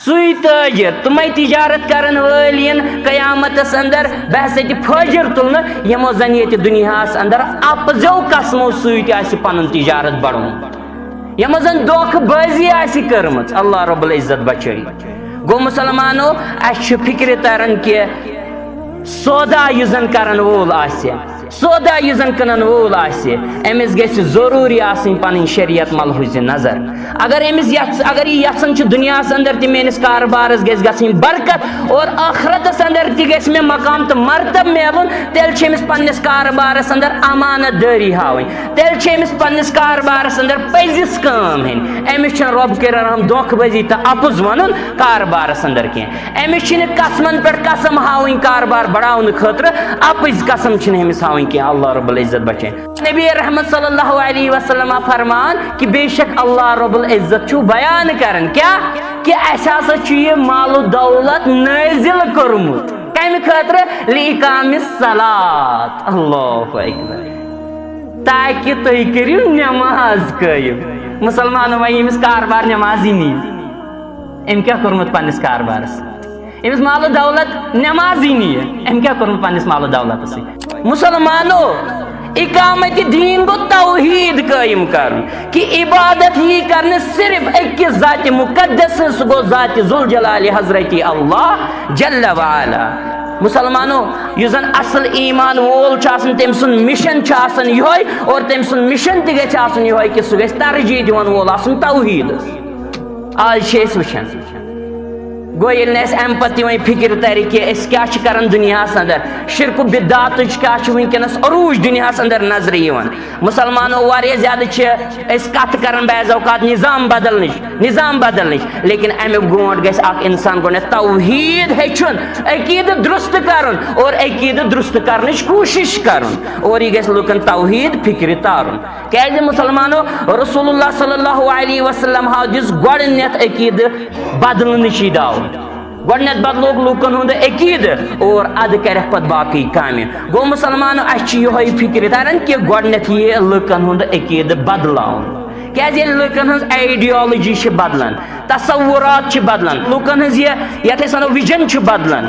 سوی تاجر تمے تجارت کرن ولین قیامتس اندر بحثت فاجر تلن یمو زن یہ دنیاس اندر اپزو قسمو سوی آسی پنن تجارت بڑھون یمو زن دھوکہ بازی آسی کرمت اللہ رب العزت بچائی گو مسلمانو اس فکر ترن کہ سودا یزن کرن وول آسی سودا یزن کنن وول آسی امس گژھِ ضروری آسن پنن شریعت ملحوظ نظر اگر امس اگر یہ یژھان چھ دنیاس اندر تہ میانس کاربارس گژھِ گژھٕنۍ برکت اور آخرتس اندر تہ گژھِ مےٚ مقام تہ مرتب میلُن تیٚلہِ چھِ أمِس پننس کاربارس اندر امانت دٲری ہاوٕنۍ تیٚلہِ چھِ أمِس پننس کاربارس اندر پٔزِس کٲم ہیٚنۍ أمِس چھنہٕ رۄب کٔرِنۍ رحم دھوکہٕ بٲزی تہٕ اپُز ونُن کاربارس اندر کینٛہہ أمِس چھِنہٕ قسمن پٮ۪ٹھ قسم ہاوٕنۍ کاربار بڑاونہٕ خٲطرٕ اپٕز قسم چھِنہٕ أمِس ہاوٕنۍ کینٛہہ اللہ رب العزت بچے نبی رحمت صلی اللہ علیہ وسلم فرمان کہ بے شک اللہ رب العزت چھو بیان کرن کیا کہ ایسا یہ مال و دولت نازل کرمت کم خاطر لإقام الصلاۃ اللہ اکبر تاکہ تھی کرو نماز قائم مسلمان وی امس کاربار نمازی نیز ام کیا کورمت پنس کاربارس امس مال و دولت نمازی نیے ام کیا کورمت پنس مال و دولت سے مسلمانو اقامت دین گو توحید قائم کرن کہ عبادت ہی کرنے صرف ایک ذات مقدس سہ گو ذات ذوالجلال حضرت اللہ جل وعلا مسلمانو یہ زن اصل ایمان وول چاسن تم سن مشن چاسن یہ اور تم سن مشن تہ گژھِ آسن یہ کہ سہ گژھِ ترجیح دِوان وول آسن توحید آج چھِ أسۍ وٕچھان گو ییٚلہِ نہٕ اَسہِ اَمہِ پتہٕ یِوان فکر ترِ کہِ أسۍ کیٛاہ چھِ کران دُنیاہس اندر شرک و بدعاتٕچ کیٛاہ چھِ وٕنکیٚنس عروٗج دُنیاہس اندر نظرِ یِوان مسلمانو واریاہ زیادٕ چھِ أسۍ کتھ کران بعض اوقات نظام بدلنٕچ لیکن امیُک برونٛٹھ گژھِ اکھ انسان گۄڈنٮ۪تھ توحید ہیٚچھُن عقیٖدٕ درست کرُن اور عقیٖدٕ درست کرنٕچ کوٗشش کرُن اور یہِ گژھِ لُکن توحید فکرِ تارُن کیٛازِ مسلمانو رسول اللہ صلی اللہ علیہ وسلم ہاو دِژ گۄڈنٮ۪تھ عقیٖدٕ بدلنٕچی دعوت گۄڈنٮ۪تھ بدلوک لوٗکن ہُنٛد عقیٖدٕ اور ادٕ کرٮ۪کھ پتہٕ باقٕے کامہِ گوٚو مسلمانو اسہِ چھِ یِہوے فکرِ تران کہِ گۄڈنٮ۪تھ یہِ لُکن ہُنٛد عقیٖدٕ بدلاوُن کیٛازِ ییٚلہِ لُکن ہٕنٛز آیڈیالجی چھِ بدلان تصورات چھِ بدلان لُکن ہٕنٛز یتھ أسۍ ونو وِجن چھُ بدلان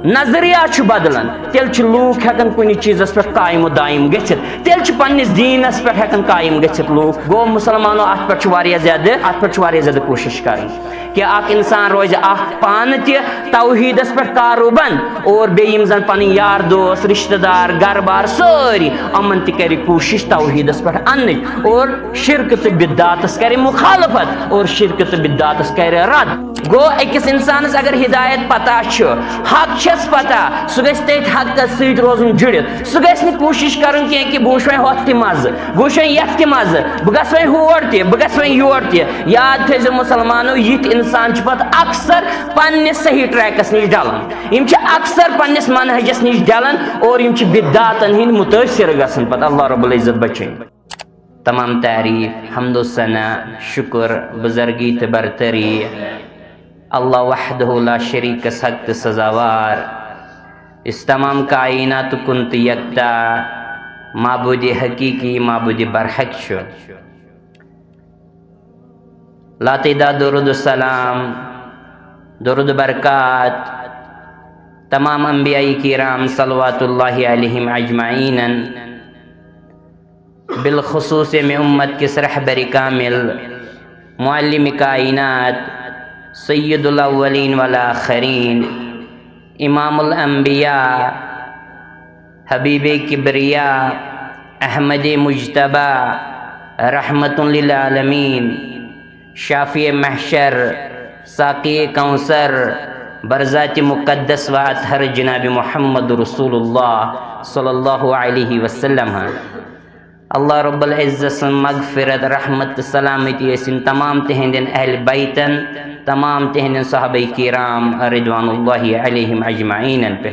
نظریات چھُ بدلان تیٚلہِ چھِ لوٗکھ ہٮ۪کان کُنہِ چیٖزس پٮ۪ٹھ قایِم و دایِم گٔژھِتھ تیٚلہِ چھِ پننِس دیٖنس پٮ۪ٹھ ہٮ۪کان قایِم گٔژھِتھ لوٗکھ گوٚو مسلمانو اتھ پٮ۪ٹھ چھُ واریاہ زیادٕ کوٗشش کرٕنۍ کہ اکھ انسان روزِ اکھ پانہٕ تہِ توحیٖدس پٮ۪ٹھ کاروبند اور بیٚیہِ یِم زن پنٕنۍ یار دوس رشتہٕ دار گرٕ بار سٲری یِمن تہِ کرِ کوٗشش توحیٖدس پٮ۪ٹھ اننٕچ اور شرکہٕ تہٕ بدعاتس کرِ مخالفت اور شرکہٕ تہٕ بدعاتس کرِ رد گوٚو أکِس انسانس اگر ہدایت پتہ چھُ حق چھس پتہ سُہ گژھِ تٔتھۍ حقس سۭتۍ روزُن جُڑِتھ سُہ گژھِ نہٕ کوٗشش کرُن کینٛہہ کہ بہٕ وٕچھِ وۄنۍ ہۄتھ تہِ مزٕ بہٕ وٕچھِ وۄنۍ یتھ تہِ مزٕ بہٕ گژھٕ وۄنۍ ہور تہِ بہٕ گژھٕ وۄنۍ یور تہِ یاد تھٲیزِ مسلمانو یِتھۍ انسان چھِ پتہٕ اکثر پننس صحیح ٹریکس نِش ڈلان یِم چھِ اکثر پننس منہجس نِش ڈلان اور یِم چھِ بدعاتن ہٕنٛدۍ مُتٲثر گژھان پتہٕ اللہ رب العزت بچٲیِن تمام تعریف حمد و ثنا شکر بزرگی تہٕ برتری اللہ وحدہ لا شریک حق تہٕ سزاوار اس تمام کائنات کن تہٕ یکتا معبود حقیقی معبود برحق چھُ لاتعداد درود السلام درود برکات تمام انبیاء کرام صلوات اللہ علیہم اجمعین بالخصوص میں امت کس رہبر کامل معلم کائنات سید الاولین والآخرین امام الانبیاء حبیب کبریا احمد مجتبی رحمت للعالمین شافی محشر ساقی کوثر برذات مقدس و اطہر جناب محمد رسول اللہ صلی اللہ علیہ وسلم اللہ رب العزت سن مغفرت رحمت سلامتی ٲسِن تمام تہندین اہل بیتن تمام تہندین صحابہ کرام رضوان اللہ علیہم اجمعین پہ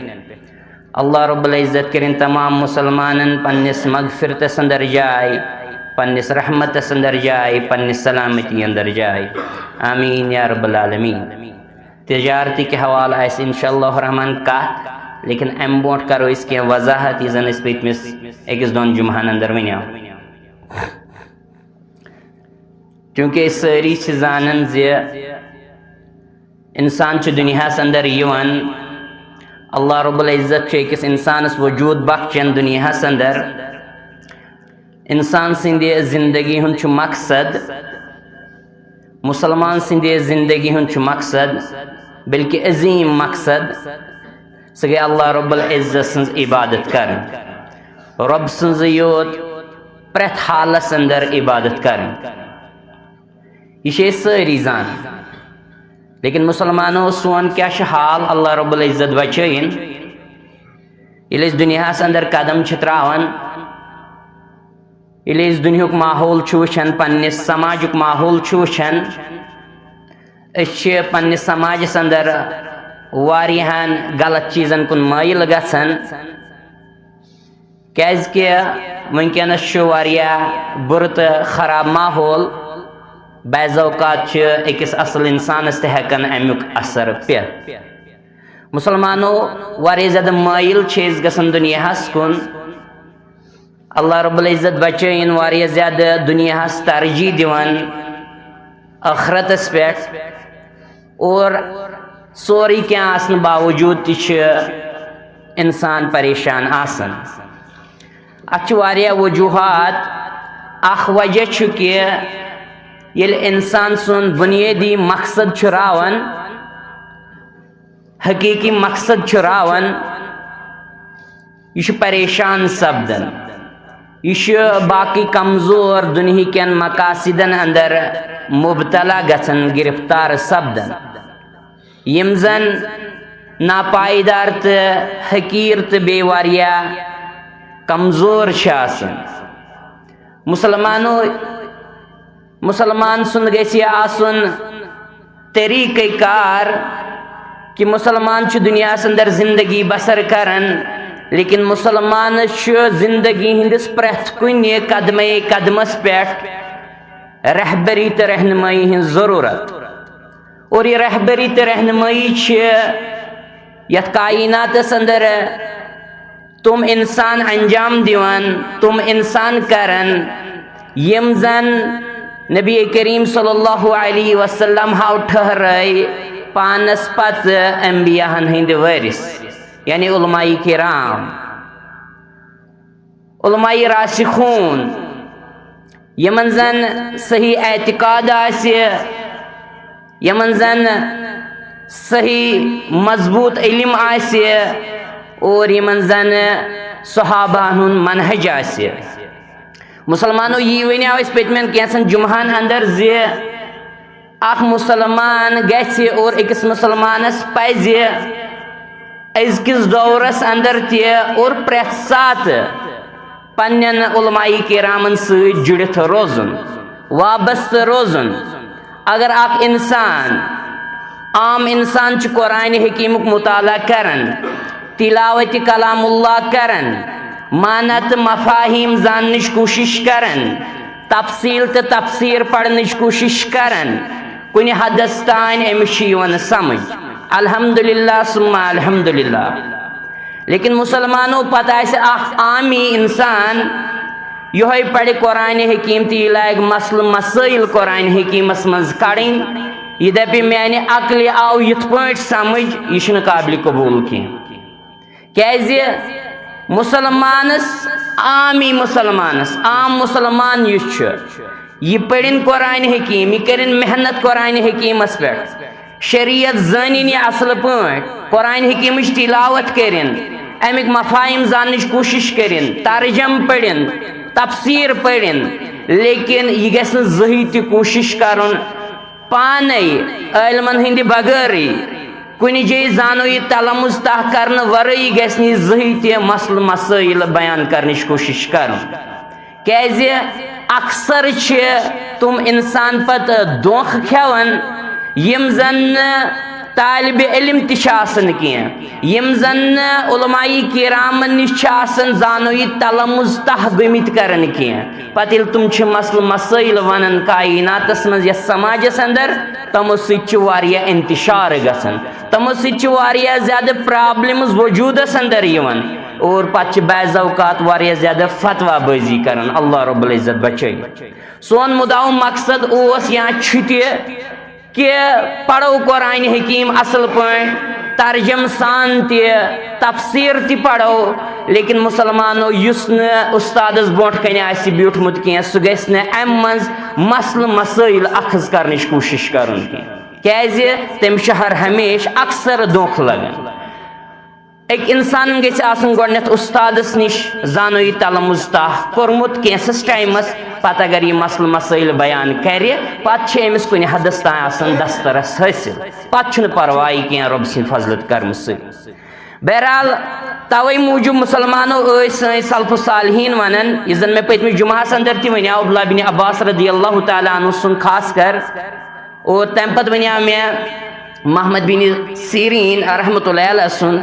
اللہ رب العزت کرن تمام مسلمانن پنس مغفرتس اندر جائے پنس رحمتس اندر جائے پنس سلامتی اندر جائے آمین یا رب العالمین تجارتی کے حوالہ اس انشاءاللہ الرحمن کات لیکن ام برونٹھ کرو اس کی وضاحت یہ زن اس پتمس ایکس دون جمعہن اندر ونیو چونکہ اس ساری چھ زانن زی انسان چھ دنیا اندر یوان اللہ رب العزت چھ أکس انسانس وجود بخشن دنیا اندر انسان سندی زندگی ہن چھ مقصد مسلمان سندی زندگی ہن چھ مقصد بلکہ عظیم مقصد سہ گئی اللہ رب العزت سنز عبادت کرن رب سنز یوت پرت حالس اندر عبادت کرن یہ ساری زان لیکن مسلمانوں سون کیا حال اللہ رب العزت بچین یل اس دنیا اندر قدم تراوان یل اس دنیا ماحول وچھان پنس سماجک ماحول وچھان اس پنس سماجس اندر واریہن غلط چیزن کن مائل گژھان کیازکہ ونکینس واریاہ بر تو خراب ماحول بعض اوقات أکس اصل انسانس تہ ہیکن امیک اثر پیت مسلمانوں واریاہ زیادہ مائل گژھان دنیاہس کن اللہ رب العزت بچین واریاہ زیادہ دنیاہس ترجیح دیوان آخرتس پیٹھ اور سوری کیا آسن باوجود تہ انسان پریشان آسن اتھ واریاہ وجوہات اخ وجہ کہ یل انسان سن بنیادی مقصد راون حقیقی مقصد راون یہ پریشان سپدن یہ باقی کمزور دنیا کن مقاصدن اندر مبتلا گژھن گرفتار سپدن یم زن ناپائیدار تو حقیر تو بے واریاہ کمزور آسن مسلمان سن گژھِ آسن طریقہ کار کہ مسلمان دنیا اندر زندگی بسر کرن لیکن مسلمان زندگی ہندس پریت کن قدمے قدمس پیٹھ رہبری تو رہنمائی ہن ضرورت اور یہ رہبری تو رہنمائی یت کائنات اندر تم انسان انجام دیوان تم انسان کرن یم زن نبی کریم صلی اللہ علیہ وسلم ہاو ٹھہرائی پانس پت انبیاء ہند وارث یعنی علماء کرام علماء راسخون یمن زن صحیح اعتقاد یمن زن صحیح مضبوط علم اور یمن زن صحابہ ہن منہج مسلمانوں یہ ونیو اس پتمن کینسن جمعہن اندر اخ مسلمان گژھِ اور أکس مسلمانس پزِ أزکِس دورس اندر تہِ اور پرٛٮ۪تھ ساتہٕ پننٮ۪ن علماء کرامن سۭتۍ جُڑِتھ روزُن وابستہٕ روزُن اگر اکھ انسان عام انسان چھُ قرآن حکیمُک مطالعہ کران تلاوت کلام اللہ کران مانت مفاہیم زاننٕچ کوشش کران تفصیل تو تفسیر پڑھنٕچ کوشش کران کُنہِ حدس تام أمِس چھُ یِوان سمجھ الحمدللہ ثم الحمدللہ لیکن مسلمانوں پتہ آسہِ اکھ عامی انسان یہوے پڑِ قرآن حکیم تہٕ یہِ لاگہِ مسلہٕ مسائل قرآن حکیمس منٛز کڑٕنۍ یہ دپہِ میانہِ عقلہِ آو یِتھ پٲٹھۍ سمجھ یہِ چھُنہٕ قابلِ قبوٗل کینٛہہ کیازِ مسلمانس عامی مسلمانس عام مسلمان یُس چھُ یہ پڑھن قرآن حکیم یہ کرن محنت قرآن حکیمس پہ شریعت زانن یہ اصل پٲٹھۍ قرآن حکیمچ تلاوت کرن امیک مفاہیم زاننٕچ کوشش کرن ترجم پڑھن تفسیر پڑھن لیکن یہ گژھِ نہٕ زٕہٕنۍ تہِ کوشش کرُن پانے عالمن ہندِ بغٲرٕے کُنہِ جایہِ زانو یہ تلمُز تح کرنہٕ ورٲیی گژھِ نہٕ زٕہٕنۍ تہِ مسلہٕ مسٲیل بیان کرنٕچ کوشش کرُن کیازِ اکثر تم انسان پتہ دھوکہ کھیوان یم زن طالب علم تشاسن کینٛہہ یم زن علماء کرامن نش زانو یہ تلمُز تح گٔمٕتۍ کرن کینٛہہ پتہٕ ییٚلہِ تم چھِ مسلہٕ مسائل ونان کائناتس منٛز یتھ سماجس اندر تمو سۭتۍ چھُ واریاہ انتشار گژھان تمو سۭتۍ چھِ واریاہ زیادٕ پرابلمز وجوٗدس اندر یِوان اور پتہ بعض اوقات واریاہ زیادہ فتوا بازی کران اللہ رب العزت بچٲیِن سون مدعو مقصد اوس یا چھُ تہِ کہ پڑھو قرآن حکیم اصل پہ ترجم سان تفسیر پڑھو لیکن مسلمانو اس استادس برونٹ کن آسہ بیوٹھمت کی سہ گژھِ نہٕ امہ منٛز مسلہٕ مسائل اخذ کرنٕچ کوشش کرُن کینٛہہ کیازِ تٔمِس چھُ ہر ہمیشہ اکثر دھوکہ لگان ایک انسان گژھِ آسُن گۄڈنٮ۪تھ استادس نش زانوی تلمُز تاہ کوٚرمُت کینٛژس ٹایمس پتہٕ اگر یہ مسلہٕ مسائل بیان کرِ پتہٕ چھِ أمِس کُنہِ حدس تام آسان دسترس حٲصِل پتہٕ چھُنہٕ پرواے کینٛہہ رۄب سٕنٛدِ فضلہٕ کرمہٕ سۭتۍ بہرحال توے موجوب مسلمانو سن سلف صالحین ونان یہ زن میں پتمس جمعہس اندر تہ ونیو عبداللہ بن عباس رضی اللہ تعالیٰ عنہ سن خاص کر اور تم پتہ ونیو میں محمد بن سیرین رحمۃ اللہ علیہ سن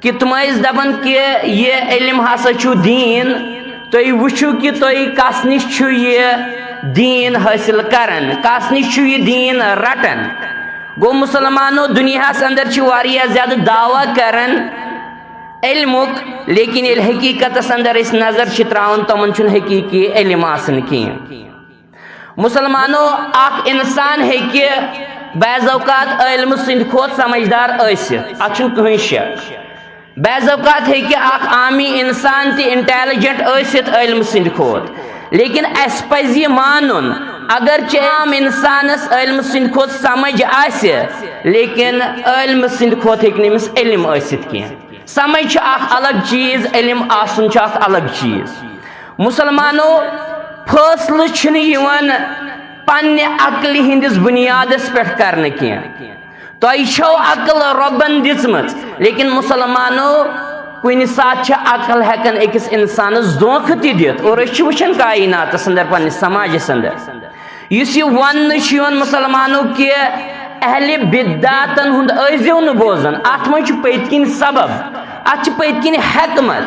کہ تم دپان کہ یہ علم ہسا چھو دین تھی وچھو کہ تھی کس نش چھو یہ دین حاصل کران کس نش چھو یہ دین رٹان گو مسلمانو دنیا اندر چھ واریاہ زیادہ دعویٰ کران علمک لیکن یل حقیقت اندر اس نظر چھ تراون تمن چھن حقیقی علم آسن کینٛہہ مسلمانو اخ انسان ہیکہ بعض اوقات علم سند کھوت سمجھدار ٲسِتھ اتھ چھُنہٕ کٕہٕنۍ شک بعض اوقات ہیکہ اخ عامی انسان تہ انٹیلیجنٹ ٲسِتھ علم سند کھوت لیکن اس پزِ یہ مانن اگرچہ عام انسانس علم سند کھوت سمجھ آسہ لیکن علم سند کھوت ہیکہ نہٕ أمِس علم ٲسِتھ کینٛہہ سمجھ چھُ اخ الگ چیز علم آسن چھُ اخ الگ چیز مسلمانو فٲصلہٕ چھُنہٕ یِوان پننہِ عقلہِ ہٕنٛدِس بُنیادس پٮ۪ٹھ کرنہٕ کینٛہہ تۄہہِ چھو عقل رۄبن دِژمٕژ لیکن مسلمانو کُنہِ ساتہٕ چھِ عقل ہٮ۪کان أکِس انسانس دھوکہٕ تہِ دِتھ اور أسۍ چھِ وٕچھان کایناتس اندر پننِس سماجس اندر یُس یہِ وننہٕ چھُ یِوان مسلمانو کہ اہل بدعاتن ہُنٛد ٲسۍزیو نہٕ بوزان اتھ منٛز چھُ پٔتۍ کِنۍ سبب اتھ چھِ پٔتۍ کِنۍ حکمت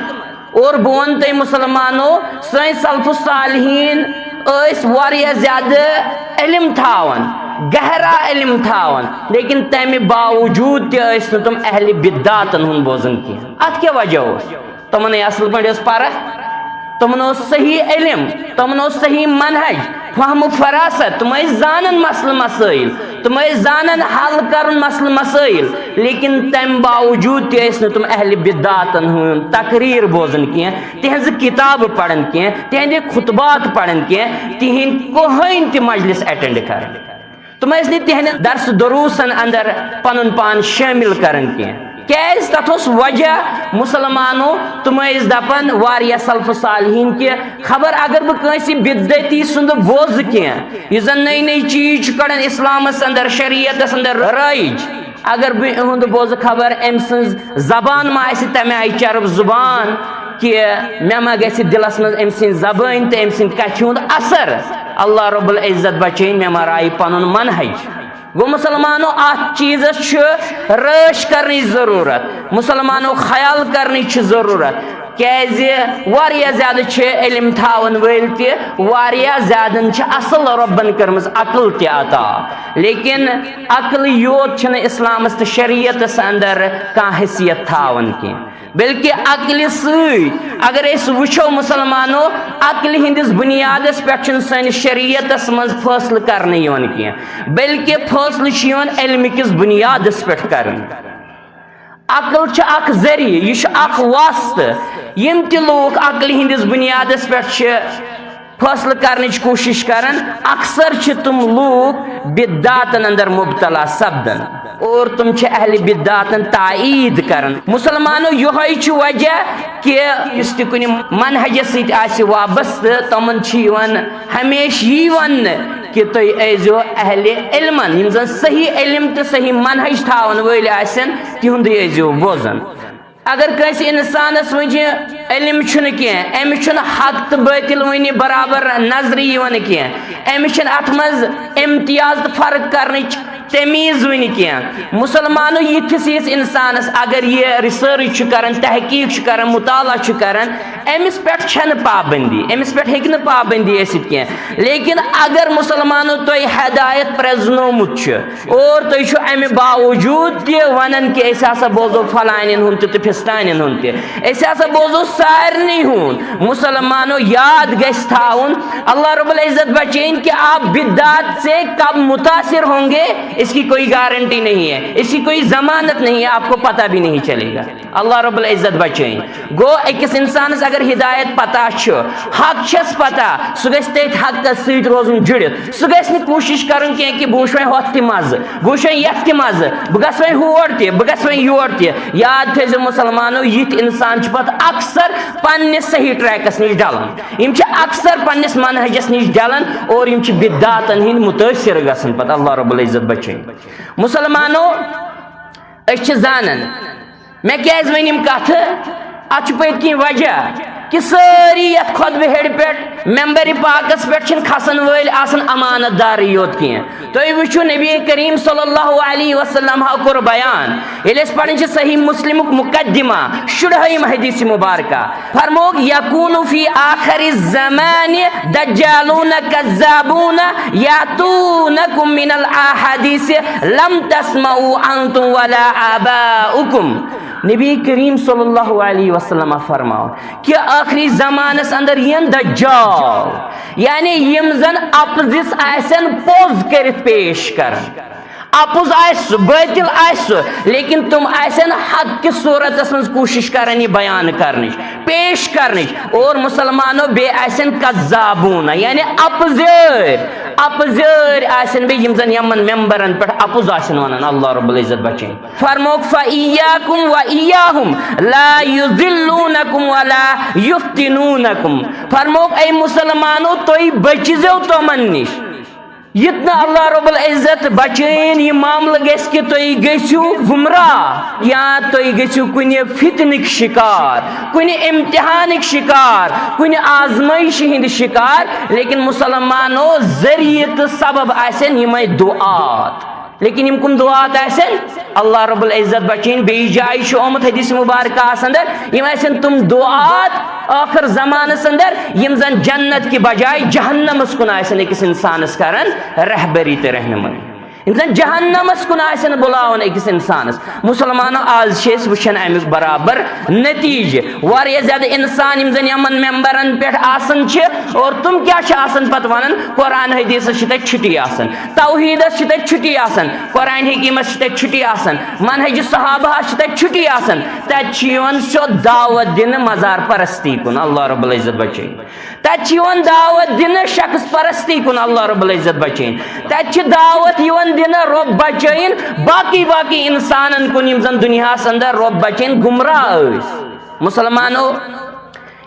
اور بہٕ ونہٕ تۄہہِ مسلمانو سٲنۍ سلف صالحین ٲسۍ واریاہ زیادٕ علم تھاوان گہرا علم تھاوان لیکن تمہ باوجود تہ ٲسۍ نہٕ تم اہل بدعاتن ہُنٛد بوزان کینٛہہ اتھ کیٛاہ وجہ اوس تمن اصل پٲٹھۍ ٲس پرکھ تمن اوس صحیح علم تمن اوس صحیح منہج فہم و فراست تم ٲسۍ زانان مسلہٕ مسائل تم ٲسۍ زانان حل کرُن مسلہٕ مسائل لیکن تمہ باوجود تہ ٲسۍ نہٕ تم اہل بدعاتن ہُنٛد تقریر بوزان کینٛہہ تہنٛزٕ کتابہٕ پران کینٛہہ تہنٛدِ خطبات پران کینٛہہ تہنٛدۍ کٕہٕنۍ تہِ مجلس اٹینڈ کران تم ٲسۍ نہٕ تہنٛدٮ۪ن درس دروسن اندر پنُن پان شٲمِل کران کینٛہہ کیازِ تتھ اوس وجہ مسلمانو تم ٲسۍ دپان واریاہ سلف صالحین کہ خبر اگر بہٕ کٲنٛسہِ بدعتی سُنٛد بوزٕ کینٛہہ یُس زن نٔے نٔے چیٖز چھُ کڑان اسلامس اندر شریعتس اندر رٲیِج اگر بہٕ یِہُنٛد بوزٕ خبر أمۍ سٕنٛز زبان ما آسہِ تمہِ آیہِ چرب زبان کہ مےٚ ما گژھِ دلس منٛز أمۍ سٕنٛدِ زبٲنۍ تہٕ أمۍ سٕنٛدِ کتھِ ہُنٛد اثر اللہ رب العزت بچٲیِن مےٚ ما رایہِ پنُن منہج گو مسلمانو ات چیزس چھ رٲچھ کرنٕچ ضروٗرت مسلمانو خیال کرنٕچ چھ ضروٗرت کیازِ واریاہ زیادٕ چھِ علم تھاون وٲلۍ تہِ واریاہ زیادن چھِ اصل رۄبن کٔرمٕژ عقل تہِ عطا لیکن عقلٕے یوت چھنہٕ اسلامس تہٕ شریعتس اندر کانٛہہ حیثیت تھاون کینٛہہ بلکہ عقلہِ سۭتۍ اگر أسۍ وٕچھو مسلمانو عقلہِ ہٕنٛدِس بُنیادس پٮ۪ٹھ چھُنہٕ سٲنِس شریعتس منٛز فٲصلہٕ کرنہٕ یِوان کینٛہہ بلکہ فٲصلہٕ چھُ یِوان علمہِ کِس بُنیادس پٮ۪ٹھ کرنہٕ عقل چھُ اکھ ذریعہ یہِ چھُ اکھ واسطہٕ یِم تہِ لوٗکھ عقلہِ ہٕنٛدِس بُنیادس پٮ۪ٹھ چھِ فٲصلہٕ کرنٕچ کوٗشش کران اکثر چھِ تِم لوٗکھ بدعاتن اندر مبتلا سپدان اور تم چھِ اہل بدعاتن تایید کران مسلمانو یہوے چھُ وجہ کہ یُس تہِ کُنہِ منہجس سۭتۍ آسہِ وابستہٕ تمن چھِ یِوان ہمیشہ یی وننہٕ کہ تُہۍ ٲسۍزیو اہل علمن یِم زن صحیح علم تہٕ صحیح منہج تھاون وٲلۍ آسن تِہُنٛدُے ٲسۍزیو بوزان اگر کٲنٛسہِ انسانس وٕنہِ علم چھُنہٕ کینٛہہ أمِس چھُنہٕ حق تہٕ باطل وٕنہِ برابر نظرِ یِوان کینٛہہ أمِس چھُنہٕ اتھ منٛز امتیاز تہٕ فرق کرنٕچ تمیٖز وٕنہِ کینٛہہ مسلمانو یِتھِس یِتھِس انسانس اگر یہِ رِسٲرٕچ چھُ کران تحقیٖق چھُ کران مطالعہ چھُ کران امس پہ پابندی امس پہ ہیکہ پابندی ٲسِتھ کینٛہہ لیکن اگر مسلمانو تۄہہِ ہدایت پرزنومت اور تُہۍ چھِو امہِ باوجوٗد تہِ ونان کہ أسۍ ہسا بوزو فلانین ہُنٛد تہِ تہٕ فستانین ہُنٛد تہِ أسۍ ہسا بوزو سارنٕے ہُنٛد مسلمانو یاد گژھِ تھاوُن اللہ رب العزت بچائیں کہ آپ بدعات سے کب متاثر ہوں گے اس کی کوئی گارنٹی نہیں ہے, اس کی کوئی ضمانت نہیں ہے, آپ کو پتہ بھی نہیں چلے گا. اللہ رب العزت بچائیں. گو اکس انسانس اگر ہدایت پتہ حق چھس پتہ سہ گژھِ تٔتھۍ حقس سۭتۍ روزُن جُڑِتھ, سہ گژھِ نہٕ کوٗشِش کَرُن کینٛہہ کہ بہٕ وٕچھِ وۄنۍ ہوٚتھ تہِ مزٕ, بہٕ وٕچھِ وۄنۍ یتھ تہِ مزٕ, بہٕ گژھٕ وۄنۍ ہور تہِ, بہٕ گژھٕ وۄنۍ یور تہِ. یاد تھٲیزیو مسلمانو یِتھۍ انسان چھِ پتہٕ اکثر پننِس صحیح ٹریکس نِش ڈلان, یِم چھِ اکثر پننِس منہجس نِش ڈلان اور یِم چھِ بدعاتن ہٕنٛدۍ مُتٲثر گژھان پتہٕ. اللہ رب العزت بچٲیِن. مسلمانو أسۍ چھِ زانان مےٚ کیازِ ؤنۍ یِم کتھٕ, اتھ چھُ پٔتۍ کِنۍ وجہ کہ سٲری یتھ خۄطبہٕ ہیٚرِ پٮ۪ٹھ ممبرِ پاکس پٮ۪ٹھ چھِنہٕ کھسن وٲلۍ آسان امانت دارٕے یوت کینٛہہ. تُہۍ وٕچھِو نبی کریم صلی اللہ علیہ وسلم کوٚر بیان ییٚلہِ أسۍ پران چھِ صحیح مسلمُک مقدمہ شُرہٲیِم حدیث مبارکہ, فرمووُکھ یکوٗنُ فی آخر الزمان دجالون کذابون یاتونکم من الاحادیث لم تسمعوا انتم ولا آباؤکم. نبی کریم صلی اللہ علیہ وسلم فرماو کہ آخری زمانس اندر ین دجال, یعنی یم زن اپزس آسن پوز کرت پیش کرن, اپز آس باطل آس لیکن تم آسن حق کی صورت من کوشش کرن یہ بیان کرنچ پیش کرنچ, اور مسلمانوں بے آسن کذابون یعنی اپزر آسن بے یم زن یمن ممبرن پر اپز آسن ونن. اللہ رب العزت بچیں. فرموک فَإِيَّاكُمْ وَإِيَّاهُمْ لَا يُذِلُّونَكُمْ وَلَا يُفْتِنُونَكُمْ. فرموک اے مسلمانو توئی بچزو تمن نش یتنا اللہ رب العزت بچین یہ معاملہ گیس کہ توئی گیسو گمراہ یا توئی گیسو کنی فتنک شکار, کنی امتحانک شکار, کنی آزمائش ہند شکار, لیکن مسلمانو ذریعت سبب آسن یہ میں دعات, لیکن یم کم دعات آسن اللہ رب العزت بچین بی جائی شومت حدیث مبارکہ اندر یم آسن تم دعات آخر زمانس اندر یم زن جنت کی بجائے جہنمس کن آسن اکس انسانس کرن رہبری تے رہنمائی, انسان جہنمس کن آسن بلاون اکس انسانس. مسلمانو آز چھس وچھن امیک برابر نتیجہ واریاہ زیادہ انسان یم زن یمن ممبرن پیٹھ آسن چھ اور تم کیا چھ آسن پت ونن قرآن حدیث چھ تتہِ چھٹی آسن, توحیدس چھ تتہِ چھٹی آسن, قرآن حکیمس چھ تتہِ چھٹی آسن, منہج صحابہ چھ تتہِ چھٹی آسن, تتہِ چھ یوان سو دعوت دن مزار پرستی کن. اللہ رب العزت بچین. تتہِ چھ یوان دعوت دن شخص پرستی کن. اللہ رب العزت بچین. تتہِ چھ دعوت یوان دن رب بچین باقی انسانن کن یم زن دنیا اندر رب بچین گمراہ اس. مسلمانو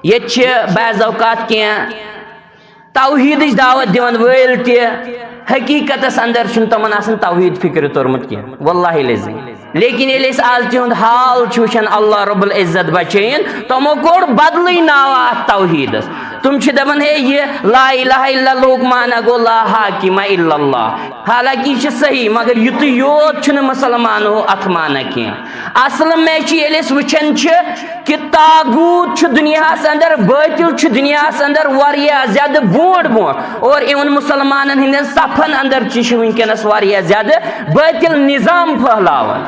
یہ چھ بعض اوقات کین توحید دعوت دیون ویل تی حقیقت اندر چھن تمن آسن توحید فکر تورمت کین واللہ لازم, لیکن ییٚلہِ أسۍ آز تِہُنٛد حال چھِ وٕچھان اللہ رب العزت بچٲیِن تمو کوٚر بدلٕے ناو اتھ توحیدس. تم چھِ دپان ہے یہ لا الہ الا اللہ مانا گو لا حاکم الا اللہ, حالانکہ یہ صحیح مگر یُتُے یوت چھُنہٕ مسلمانو اتھ مانا کینٛہہ. اصل میں چھِ ییٚلہِ أسۍ وٕچھان چھِ کہ تاغوت چھُ دُنیاہس اندر, بٲطل چھُ دُنیاہس اندر واریاہ زیادٕ برونٛٹھ اور اِوٕن مسلمانن ہٕنٛدٮ۪ن صفن اندر چھِ وٕنکٮ۪نس واریاہ زیادٕ بٲطل نظام پھہلاوان.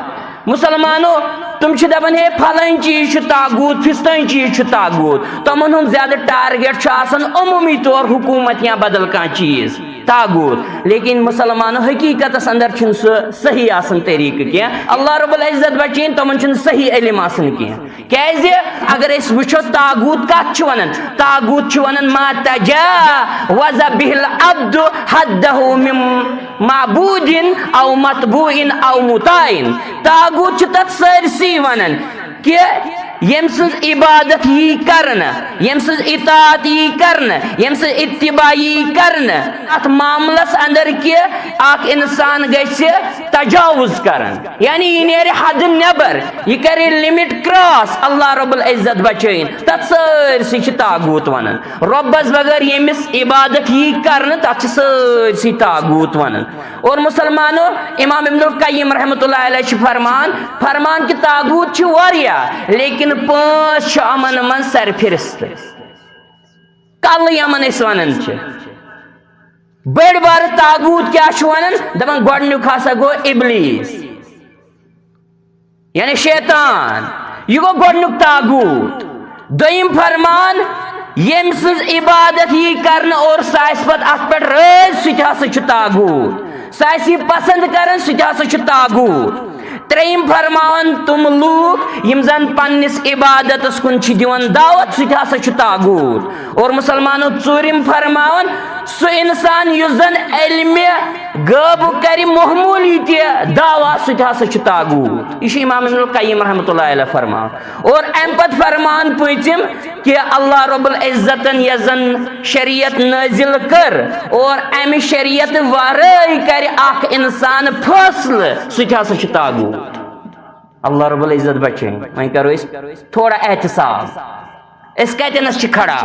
مسلمانو تم چھ دپان ہے پھلن چیز چھ تاغوت فستن چیز چھ تاغوت, تمن ہند زیادہ ٹارگیٹ چھ آسان عمومی طور حکومت یا بدل کانٛہہ چیز تاغوت, لیکن مسلمانو حقیقت اندر چھن سہ صحیح آسان طریقہ کینٛہہ. اللہ رب العزت بچین تمن چھن صحیح علم آسان کینٛہہ. کیازِ اگر أسۍ وٕچھو تاغوت کتھ چھُ ونان, تاغوت چھُ ونان ما تجاوز به العبد حده من معبود او متبوع او مطاع. تاغوت چھُ تتھ سٲرسٕے ونان کہ یم سز عبادت یی کرنا, یم سز اطاعت یی کرنا, یم سز اتباع یی کرنا ات معاملس اندر کہ اخ انسان گژھِ تجاوز کرن, یعنی یہ نیرِ حد نٮ۪بر, یہ کرِ لمٹ کراس. اللہ رب العزت بچٲیِن تتھ سٲرسٕے چھِ تاغوت ونان. رۄبس بغٲر ییٚمِس عبادت یی کرنہٕ تتھ چھِ سٲرسٕے تاغوت ونان. اور مسلمانو امام ابن القیم رحمۃ اللہ علیہ چھِ فرمان کہ تاغوت چھِ واریاہ, لیکن لیکن پانچ امن من سر فہرست کل یمن اس ونان بڑ بار تاغوت کیا ونان دپان گۄڈنیُک ہسا گو ابلیس یعنی شیطان یہ گو گۄڈنیُک تاغوت دویم فرمان یم سز عبادت یہ کرنا اور سہ پتہ ات پہ رٲضۍ سُہ تہِ ہسا چھُ تاغوت سہ آسہِ یہِ پسند کران سُہ تہِ ہسا چھُ تاغوت تریم فرمان تم لوگ یم زن پنس عبادتس کن چھ دیوان دعوت سہ تہِ ہسا چھُ تاغوت اور مسلمانو ژوٗرِم فرماون سُہ انسان یُس زن علمِ غٲب کرِ معموٗلی تہِ دعوا سُہ تہِ ہسا چھُ تاغوت یہ چھُ امام ابن القیم رحمۃ اللہ علیہ فرمان اور ام پتہٕ فرمان پوٗژِم کہ اللہ رب العزتن یس زن شریعت نازل کر اور امہِ شریعت ورٲے کرِ اکھ انسان فٲصلہٕ سُہ تہِ ہسا چھُ تاغوت اللہ رب العزت بچائیں وہیں کرو اس تھوڑا احتساب اس کتنس چھ کھڑا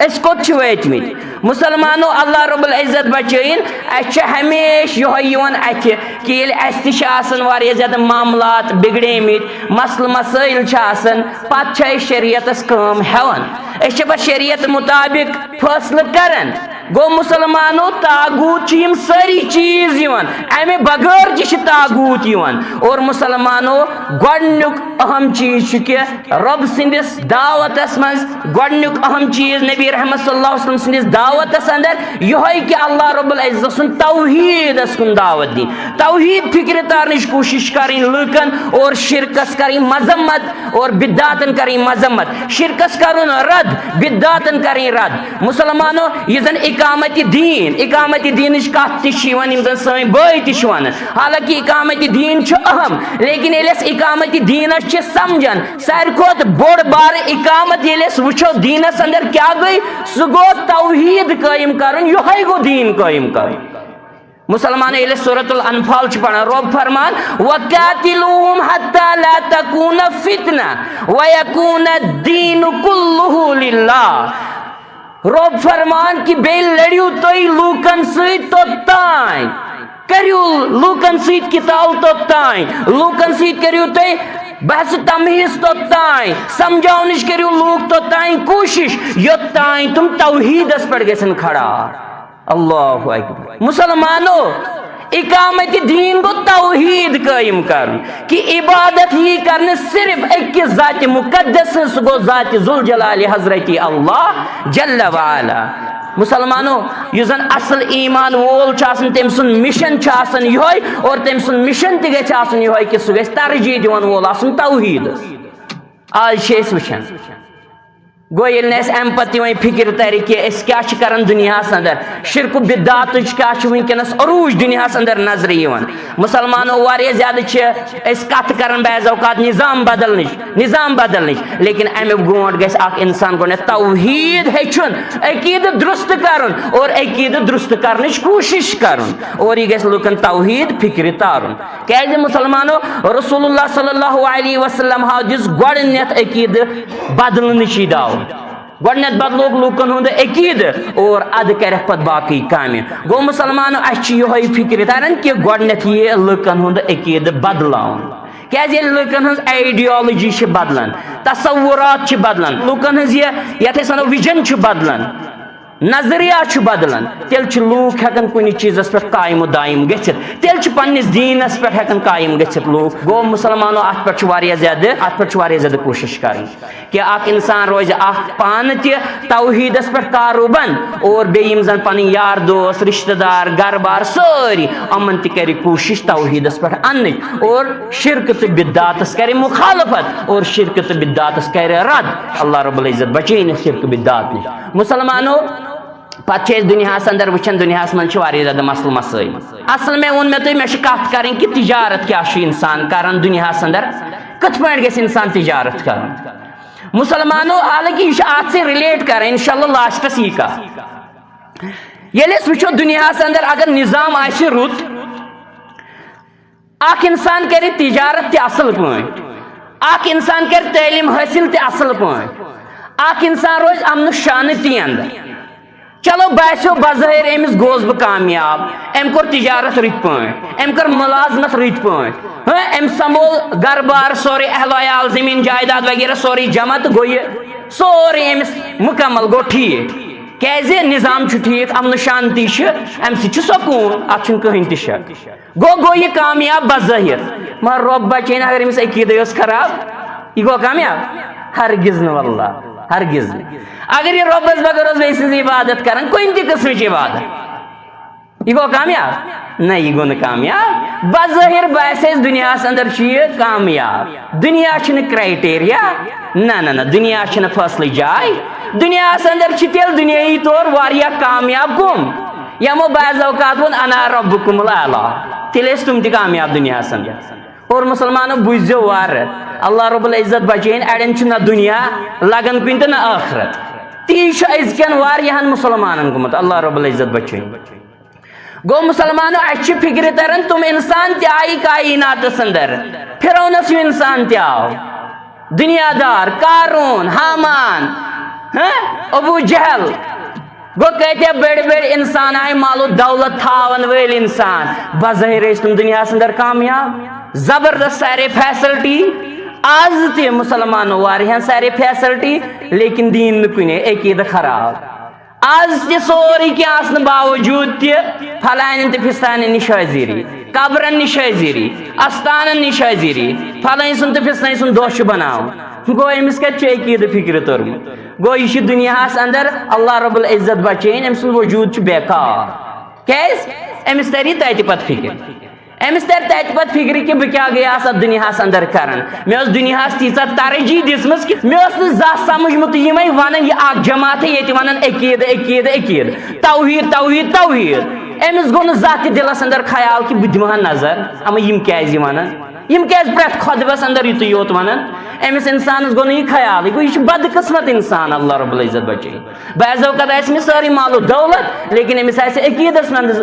اس کوت چھ وٲتمٕتۍ مسلمانو اللہ رب العزت بچائن اس چھ ہمیشہ یہ یوان اتھِ کہ ییٚلہِ اسہِ تہِ چھِ آسان واریاہ زیادٕ معاملات بگڑیمٕتۍ مسلہٕ مسائل چھِ آسان پتہٕ چھِ أسۍ شریعتس کٲم ہٮ۪وان أسۍ چھِ پتہٕ شریعت مطابق فٲصلہٕ کران گو مسلمانو تاغوت یم ساری چیز یوان امہ بغیر تہ تاغوت یوان اور مسلمانو گۄڈنیُک اہم چیز کہ رب سندس دعوتس مز گۄڈنیُک اہم چیز نبی رحمت صلی اللہ علیہ وسلم سندس دعوتس اندر یہ کہ اللہ رب العزت سن توحیدس کن دعوت دی توحید فکر تارنچ کوشش کریں لوکن اور شرکس کریں مذمت اور بدعاتن کریں مذمت شرکس کرن رد بدعاتن کریں رد مسلمانو یہ زن اقامت دینچ کت تم سن بھائی تن حالانکہ اقامت دین اہم لیکن یل اقامت دینس سمجھان ساروی کھت بوڑ بار اقامت یل وچو دینس اندر کیا گئی سہ گو توحید قائم کرن یہ گو دین قائم کرن مسلمان یل سورۃ الانفال پڑھان رب فرمان وقاتلوہم حتی لا تکون فتنہ ویکون الدین کلہ للہ رب فرمان کہ بے لڑیو توئی لوکن سیت توتائیں کریو لوکن سیت کتاب توتائیں لوکن سیت کریو توئی بحث تمہیز توتائیں سمجھاونش کریو لوک توتائیں کوشش یوتائیں تم توحید اس پڑھ گئے کھڑا اللہ اکبر مسلمانو اقامت دین کو توحید قائم کرن کہ عبادت ہی کرنے صرف ایک ذات مقدس سہ گو ذات ذوالجلال حضرت اللہ جل وعلا مسلمانو یہ زن اصل ایمان وول تم سن مشن یہ اور تم سن مشن تہ گژھِ آسن یہ کہ سہ گژھِ ترجیح دِوان وول آسن توحید آج چھِ أسۍ وٕچھان گو یل ام پتہ وی فکر تر کہ اس کیا کران دنیا اندر شرک و بدعات کیا ونکس عروج دنیا اندر نظر یوان مسلمانو واریاہ زیادہ اس کت کران بعض اوقات نظام بدلنچ لیکن امی برونٹ گژھِ اکھ انسان گۄڈنیتھ توحید ہیٚچھُن عقید درست کرن اور عقید درست کرنچ کوشش کرن اور یہ گژھِ لوکن توحید فکر تارن کیازِ مسلمانو رسول اللہ صلی اللہ علیہ وسلم ہاو دِژ گۄڈنیتھ عقید بدلنچ دعوت گۄڈنیتھ بدلوک لوکن ہند عقید اور اد کرکھ پتہٕ باقی کامہِ گو مسلمانو اسہِ چھِ یہے فکر تران کہ گۄڈنیتھ یہِ لوکن ہند عقید بدلاون کیازِ ییٚلہِ لوکن ہنز آئیڈیالوجی چھِ بدلان تصورات چھِ بدلان لوکن ہنز یتھ أسۍ ونو وِجن چھُ بدلان نظریات چھُ بدلان تیٚلہِ چھِ لوٗکھ ہٮ۪کان کُنہِ چیٖزس پٮ۪ٹھ قایم و دایم گٔژھِتھ تیٚلہِ چھِ پننِس دیٖنس پٮ۪ٹھ ہٮ۪کان قایم گٔژھِتھ لوٗکھ گوٚو مسلمانو اتھ پٮ۪ٹھ چھُ واریاہ زیادٕ کوٗشش کرٕنۍ کہ اکھ انسان روزِ اکھ پانہٕ تہِ توحیٖدس پٮ۪ٹھ کاروبن اور بیٚیہِ یِم زن پنٕنۍ یار دوس رشتہٕ دار گرٕ بار سٲری یِمن تہِ کرِ کوٗشش توحیٖدس پٮ۪ٹھ اننٕچ اور شرک تہٕ بدعاتس کرِ مخالفت اور شرک تہٕ بدعاتس کرِ رد اللہ رب العزت بچٲیِن شرک بدعات نِش مسلمانو پتہ دنیا اندر وچھان دنیا من زیادہ مسل مسائل اصل میں وون میں تھی کت کریں کہ تجارت کیا انسان کران دنیا اندر کت پہ گژھِ انسان تجارت کران مسلمانو حالانکہ یہ ات سے ریلیٹ کر انشاءاللہ لاسٹس یہ کت یل وچو دنیا اندر اگر نظام آسہ رت اخ انسان کر تجارت تہ اصل پٲٹھۍ اخ انسان کر تعلیم حاصل تہ اصل پٲٹھۍ اخ انسان روز امن شانتی اندر چلو باسو بظاہر امس گوس بہ کامیاب، ام کور تجارت رت پٲٹھۍ، ام کر ملازمت رت پٲٹھۍ، ام سمبول گھر بار سورے اہل عیال زمین جائیداد وغیرہ سورے جمع تو گو یہ سورے امس مکمل گو ٹھیک کیازِ نظام چھ ٹھیک، امن شانتی ام سۭتۍ سکون، ات چھُنہٕ کٕہٕنۍ تہِ شک، گو یہ کامیاب بظاہر، مگر رۄب بچٲیِن اگر أمِس عقیٖدے اوس خراب یہ گو کامیاب؟ ہرگز نہٕ واللہ، ہرگز نہٕ۔ اگر یہ رۄبس بغٲر اوس بیٚیہِ سٕنٛز عبادت کران کُنہِ تہِ قٕسمٕچ عبادت، یہ گو کامیاب؟ نہ یہ گو نہٕ کامیاب۔ بظاہر باسہِ اَسہِ دُنیاہس اندر چھُ یہِ کامیاب، دُنیا چھُنہٕ کرٛایٹیریا، نہ دُنیا چھُنہٕ فٲصلہٕ جاے، دُنیاہس اندر چھِ تیٚلہِ دُنیٲیی طور واریاہ کامیاب کُم یمو بعض اوقات ووٚن انا ربکم الاعلیٰ، تیٚلہِ ٲسۍ تِم تہِ کامیاب دُنیاہس اندر۔ اور مسلمانو بوٗزِو وارٕ، اللہ رب العزت بچٲیِن، اڑٮ۪ن چھُ نہ دُنیا لگان کُنہِ تہٕ نہ ٲخرت، تی چھُ أزکٮ۪ن واریاہن مسلمانن گوٚمُت، اللہ رب العزت بچٲیِن۔ گو مسلمانو اَسہِ چھِ فکرِ تران تِم انسان تہِ آیہِ کائناتس اندر، فرعونس ہیوٗ انسان تہِ آو، دنیا دار، قارون، حامان، ابو جہل، گو کۭتیاہ بٔڑۍ بٔڑۍ انسان آیہِ، مال و دولت تھاون وٲلۍ انسان، بظٲہر ٲسۍ تِم دنیاہس اندر کامیاب، زبردست سارے فیسلٹی، آز تہِ مسلمانو واریاہن سارے فیسلٹی لیکن دین نہٕ کُنے، عقیٖدٕ خراب، آز تہِ سورُے کینٛہہ آسنہٕ باوجوٗد تہِ فلانٮ۪ن تہٕ فِستانٮ۪ن نِش حٲضری، قبرن نِش حٲضری، استانن نِش حٲضری، فلٲنۍ سُنٛد تہٕ فِستٲنۍ سُنٛد دۄہ چھُ بناوُن، گو أمِس کتہِ چھُ عقیٖدٕ فکرِ توٚرمُت، گو یہِ چھُ دُنیاہس اندر اللہ رب العزت بچٲیِن أمۍ سُنٛد وجوٗد چھُ بیکار، کیازِ أمِس تری تتہِ پتہٕ فکر، أمِس تر تتہِ پتہٕ فکرِ کہِ بہٕ کیٛاہ گٔیاس اتھ دُنیاہس اندر کران، مےٚ ٲس دُنیاہس تیٖژاہ ترجیح دِژمٕژ کہِ مےٚ اوس نہٕ زانٛہہ سمجھمُت یِمے ونان یہِ اکھ جماعتھٕے ییٚتہِ ونان عقیٖدٕ عقیٖدٕ عقیٖدٕ، توحیٖد توحیٖد توحیٖد، أمِس گوٚو نہٕ زانٛہہ تہِ دِلس اندر خیال کہِ بہٕ دِمہٕ ہا نظر اما یِم کیازِ ونان، یِم کیازِ پرٛٮ۪تھ خۄطبس اندر یُتُے یوت ونان، أمِس انسانس گوٚو نہٕ یہِ خیالٕے، گوٚو یہِ چھُ بدقٕسمت انسان، اللہ رب العزت بچٲیِن۔ بعض اوقات آسہِ أمِس سٲرٕے مال و دولت لیکن أمِس آسہِ عقیٖدس منٛز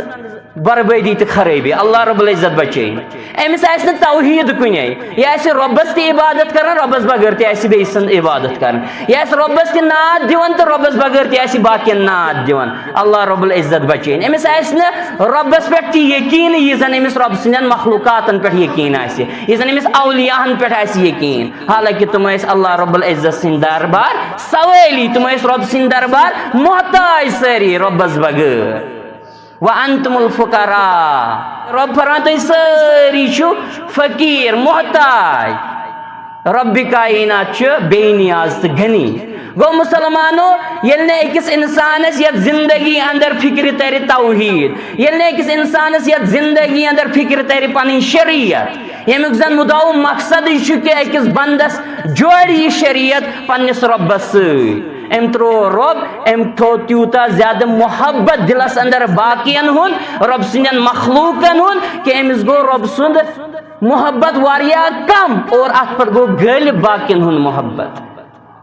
بربٲدی تہٕ خرٲبی، اللہ رب العزت بچٲیِن۔ أمِس آسہِ نہٕ توحیٖد کُنے، یہِ آسہِ رۄبس تہِ عبادت کران، رۄبس بغٲر تہِ آسہِ بیٚیہِ سٕنٛز عبادت کران، یہِ آسہِ رۄبس تہِ ناد دِوان تہٕ رۄبس بغٲر تہِ آسہِ باقین ناد دِوان، اللہ رب العزت بچٲیِن۔ أمِس آسہِ نہٕ رۄبس پٮ۪ٹھ تہِ یقیٖن یہِ زن أمِس رۄب سٕنٛدٮ۪ن مخلوقاتن پٮ۪ٹھ یقیٖن آسہِ، یہِ زن أمِس اولیاہن پٮ۪ٹھ آسہِ یقیٖن، حالانکہِ تِم ٲسۍ اللہ رب العزت سٕنٛدۍ دربار سوٲلی، تِم ٲسۍ رۄب سٕنٛدۍ دربار محتاج سٲری رۄبس بغٲر۔ وَأَنْتُمُ الْفُقَرَاءُ، رۄب فرمان تُہۍ سٲری چھِو فقیٖر محتاج، رۄبِ کائنات چھُ بے نیاز تہٕ غنی۔ گوٚو مسلمانو ییٚلہِ نہٕ أکِس اِنسانس یتھ زندگی اندر فکرِ ترِ توحیٖد، ییٚلہِ نہٕ أکِس اِنسانس یتھ زندگی اندر فکرِ ترِ پنٕنۍ شریعت، ییٚمیُک زن مُدعا مقصدٕے چھُ کہِ أکِس بندس جوڑِ یہِ شریعت پننِس رۄبس سۭتۍ، أمۍ ترٛوو رۄب، أمۍ تھوٚو تیوٗتاہ زیادٕ محبت دلس اندر باقین ہُنٛد، رۄب سٕنٛدٮ۪ن مخلوٗقن ہُنٛد کہِ أمِس گوٚو رۄب سُنٛد محبت واریاہ کم، اور اتھ پٮ۪ٹھ گوٚو غٲلب باقین ہُنٛد محبت۔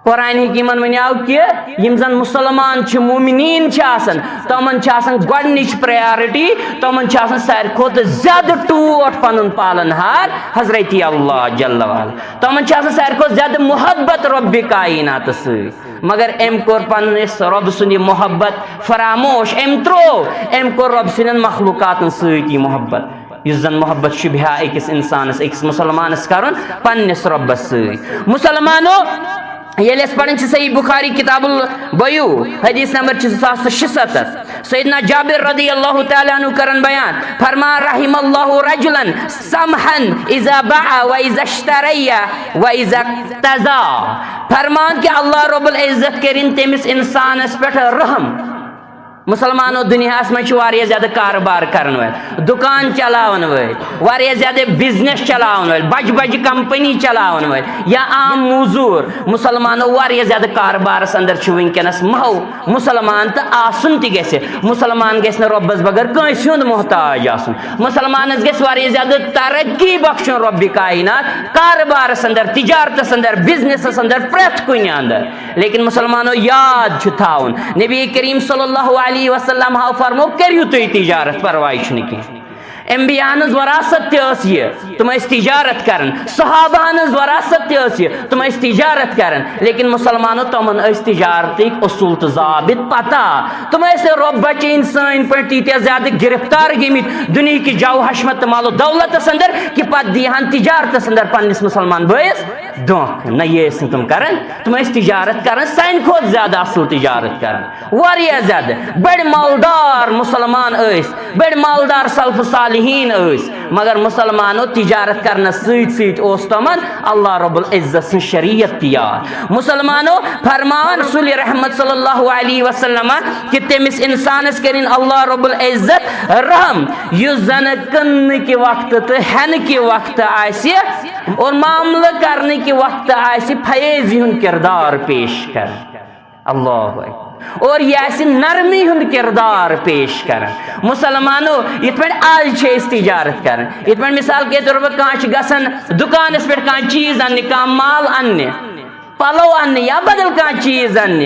قرآن حکیٖمن ونیاو کہِ یِم زن مسلمان چھِ مومنیٖن چھِ آسان، تِمن چھِ آسان گۄڈنِچ پریارٹی، تِمن چھِ آسان ساروی کھۄتہٕ زیادٕ ٹوٹھ پنُن پالن ہار حضرت اللہ جل وعلا، تِمن چھِ آسان ساروی کھۄتہٕ زیادٕ محبت رۄبِ کائناتس سۭتۍ، مگر أمۍ کوٚر پننِس رۄب سُنٛد یہِ محبت فراموش، أمۍ ترٛوو، أمۍ کوٚر رۄب سٕنٛدٮ۪ن مخلوقاتن سۭتۍ یہِ محبت، یُس زن محبت شُبہِ ہا أکِس انسانس أکِس مسلمانس کرُن پننِس رۄبس سۭتۍ۔ مسلمانو ییٚلہِ أسۍ پران چھِ صحیح بخاری کتاب البیوع حدیث نمبر چھِ 2076، سیدنا جابر رضی اللہ تعالیٰ عنہ کرن بیان، فرمان رحم اللہ رجلا سمحن اذا باع و اذا اشتری و اذا اقتضا، فرمان کہ اللہ رب العزت کرن تٔمِس انسانس پٮ۪ٹھ رحم۔ مسلمانو دنیاہس منٛز چھِ واریاہ زیادٕ کاربار کرن وٲلۍ، دُکان چلاون وٲلۍ، واریاہ زیادٕ بزنس چلاون وٲلۍ، بجہِ بجہِ کمپنی چلاون وٲلۍ یا عام موزوٗر، مسلمانو واریاہ زیادٕ کاربارس اندر چھُ وٕنکیٚنس مہو مسلمان تہٕ آسُن تہِ گژھِ، مسلمان گژھِ نہٕ رۄبس بغٲر کٲنٛسہِ ہُنٛد محتاج آسُن، مسلمانس گژھِ واریاہ زیادٕ ترقی بخشُن رۄبِ کائنات کاربارس اندر، تجارتس اندر، بزنسس اندر، پرٛٮ۪تھ کُنہِ اندر، لیکن مسلمانو یاد چھُ تھاوُن نبی کریم صلی اللہ علیہ وسلم ہاو فرمو کٔرِو تُہۍ تجارت پرواے چھُنہٕ کینٛہہ، انبیاء ہنز وراثت تہ یہ تم تجارت کرن صحابہ ہنز وراثت تہ یہ تم تجارت کرن لیکن مسلمانوں تمن تجارتک اصول تو ضابط پتہ تم رب بچین سن پہ تیتیا زیادہ گرفتار گمت دنیا کی جو حشمت مال و دولت اندر کہ پتہ دیہن تجارت اندر پنس مسلمان بھائیس دھوکہ نہ یہ تم کرن تم تجارت کرن سان کھت زیادہ اصل تجارت کرن واریاہ زیادہ بڑ مالدار مسلمان بڑ مالدار سلف صالحین مگر مسلمانوں تجارت کرنا ست تمن اللہ رب العزت سن شریعت تیار مسلمانوں فرمان رسول رحمت صلی اللہ علیہ وسلم کہ تمس انسانس کرن اللہ رب العزت رحم یس زن کن کے وقت تو ہن کے وقت آسی اور معاملہ کرنے کے وقت آسی فیضی ہن کردار پیش کر اللہ اور یہ نرمی ہند کردار پیش کر مسلمانوں یہ پہ آج تجارت کر یہ پہ مثال کے طور پر کان گسن دکانس پہ کان چیز ان کان مال ان پلو ان یا بدل کان چیز ان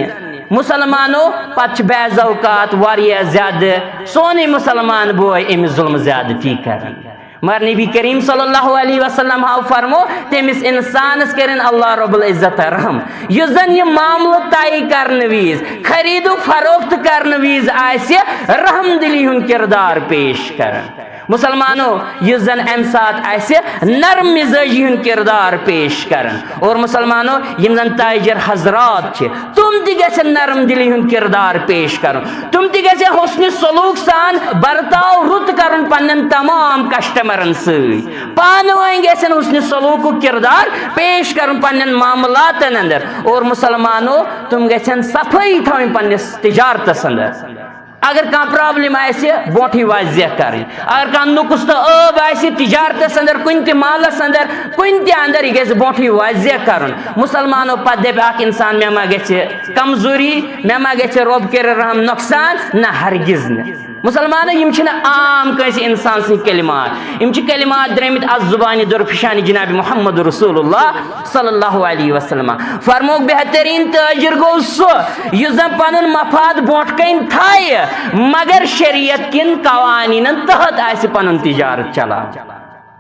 مسلمانوں پتہ بعض اوقات واریاہ زیادہ سونے مسلمان بوئے امس ظلم زیادتی کرن مگر نبی کریم صلی اللہ علیہ وسلم ہاو فرمو تمس انسانس کرن اللہ رب العزت رحم یہ زن یہ معاملہ طے کرن ویز خرید و فروخت کرن ویز آسی رحم دلی ہن کردار پیش کرن مسلمانوں یہ زن ام سات آسی نرم مزاجی ہن کردار پیش کرن اور مسلمانوں یم زن تاجر حضرات چھ تم تی گژھن نرم دلی ہن کردار پیش کرن تم تی گژھن حسن سلوک سان برتاؤ رت کرن پنن تمام کسٹمرن سی پان وائیں گژھن حسن سلوک کردار پیش کرن پنن معاملات اندر اور مسلمانوں تم گژھن صفائی تھویں پنس تجارتس اندر اگر کان پرابلم آسی بوٹھی واضح کریں اگر کان نقص تو اب آسی تجارتس اندر کن تہ مالس اندر کن تہ اندر یہ گژھِ بوٹھی واضح کرن مسلمانوں پتہ دپ اخ انسان مے ما گژھِ کمزوری مے ما گژھِ رب کر رحم نقصان نہ ہرگز نہ مسلمانوں یم چھن عام کس انسان سن کلمات یم چھ کلمات درمت از زبان درفشان جناب محمد رسول اللہ صلی اللہ علیہ وسلم فرموک بہترین تاجر گو سو یس زن پنن مفاد بوٹ کن تھائے مگر شریعت کن قوانین تحت آسی پنن تجارت چلا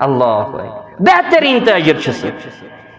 اللہ بہترین تاجر چھ سو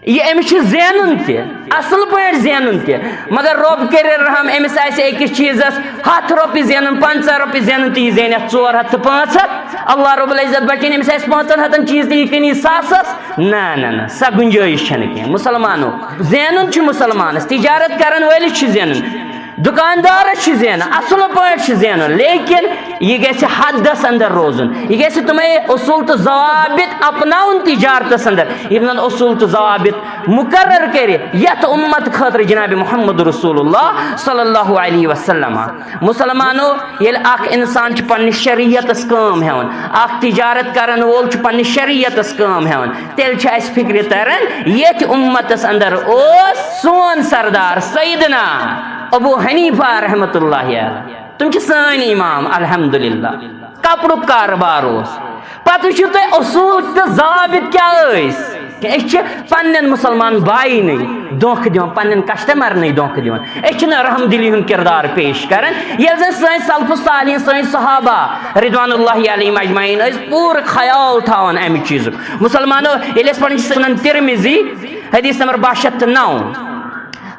یہ امس زینن تہ اصل پہ زینن تہ مگر رب کر رحم امس آسہ أکس چیزس 100 رۄپیہِ زینن 50 رۄپیہِ زینن تہ یہ زینت 400 تہ 500 اللہ رب العزت بچن امس آسہ 500 چیز تہ یہ کنی 100 نہ سا گنجائش چھنہ کینٛہہ مسلمانوں زینن چھ مسلمانس تجارت کرن وٲلس چھ زینن دکاندارس چھ زینن اصل پٲٹھۍ چھ زینن لیکن یہ گژھِ حدس اندر روزن یہ گژھِ تمے اصول تو ضوابط اپناؤن تجارتس اندر یم اصول تو ضوابط مقرر کرے یت امت خاطر جناب محمد رسول اللہ صلی اللہ علیہ وسلم مسلمانوں یل اخ انسان چھ پننس شریعتس کام ہیون اخ تجارت کرن وول چھ پننس شریعتس کام ہیون تیل چھ اس فکر ترن یت امتس اندر اوس سون سردار سیدنا ابو حنیفہ رحمت اللہ علیہ تم چھ سان امام الحمدللہ کپڑ کاربار پتہ وچھو تہ اصول تو ضابط کیا کہ اس پنن مسلمان بائی نہیں دھوکہ دِوان پنن کسٹمر نہیں دھوکہ دِوان اس رحم دلی ہن کردار پیش کرن یل زن سن سلف صالحین سن صحابہ رضوان اللہ علیہم اجمعین اس پور خیال تھاون امہ چیز مسلمانوں یل اس پنن سنن ترمذی حدیث نمبر 62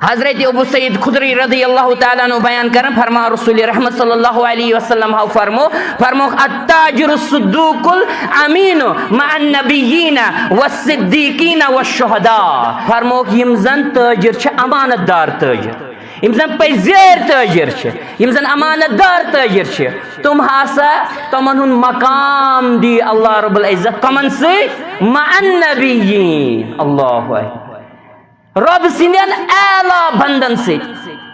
حضرت ابو سعید خدری رضی اللہ تعالیٰ عنہ بیان کرن فرما رسول رحمت صلی اللہ علیہ وسلم فرمو التاجر الصدوق الامین مع النبیین والصدیقین والشہداء فرمو یم زن تاجر چھ امانت دار تاجر یم زن پزیر تاجر چھ یم زن امانت دار تاجر چھ تم ہسا تمن ہن مقام دی اللہ رب العزت کمن سے مع النبیین اللہ اکبر رب سندین اعلی بندن سے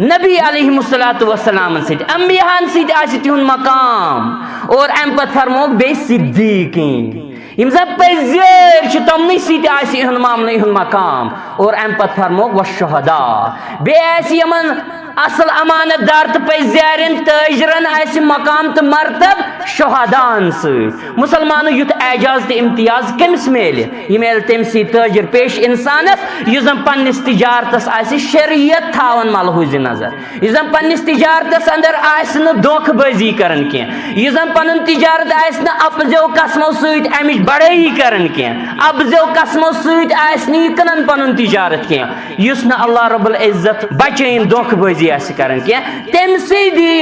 نبی علیہ السلام سے انبیاء سے آسی تہن مقام اور ام پت فرموک بے صدیقین یم زن پزیر چھ تمنی سیت آسی ہن معاملہ ہن مقام اور ام پت فرموک والشہداء بے ایسی یمن اصل امانت دار تو پزیارن تاجرن آس مقام تو مرتب شہدان مسلمانوں یت اعجاز تو امتیاز کمس میل یہ میل تمسی تاجر پیش انسانس یہ زن پنس تجارتس آسی شریعت تھاون ملحوظ نظر یہ زن پنس تجارتس اندر آس نہ دھوکہ بازی کرن کی یہ زن پن تجارت آس نہ اپزو قسمو ست امچ بڑائی کرن کی ابزو قسمو ست آس نہ یہ کنن پن تجارت کی یس نہ اللہ رب العزت بچین دھوکہ بازی آس کرن کی تم سی دی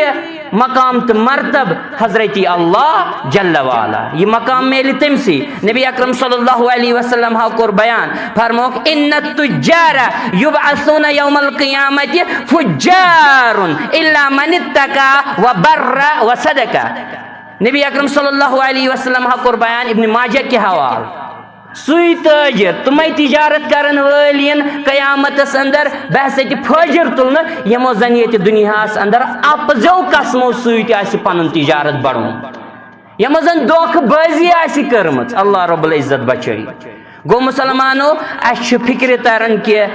مقام تو مرتب حضرت اللہ جل والا یہ مقام میل تمسی نبی اکرم صلی اللہ علیہ وسلم کور بیان فرموک ان التجار یبعثون یوم القیامت فجار الا من اتقى وبر وصدق نبی اکرم صلی اللہ علیہ وسلم کور بیان ابن ماجہ کے حوال سوی تاجر تمے تجارت کرن ولین قیامتس اندر بحثت فاجر تلن یمو زن یہ دنیاس اندر اپزو قسمو سوی آس پن تجارت بڑھون یمو زن دھوکہ بازی آس کرمت اللہ رب العزت بچائی گو مسلمانو اس فکر ترن کہ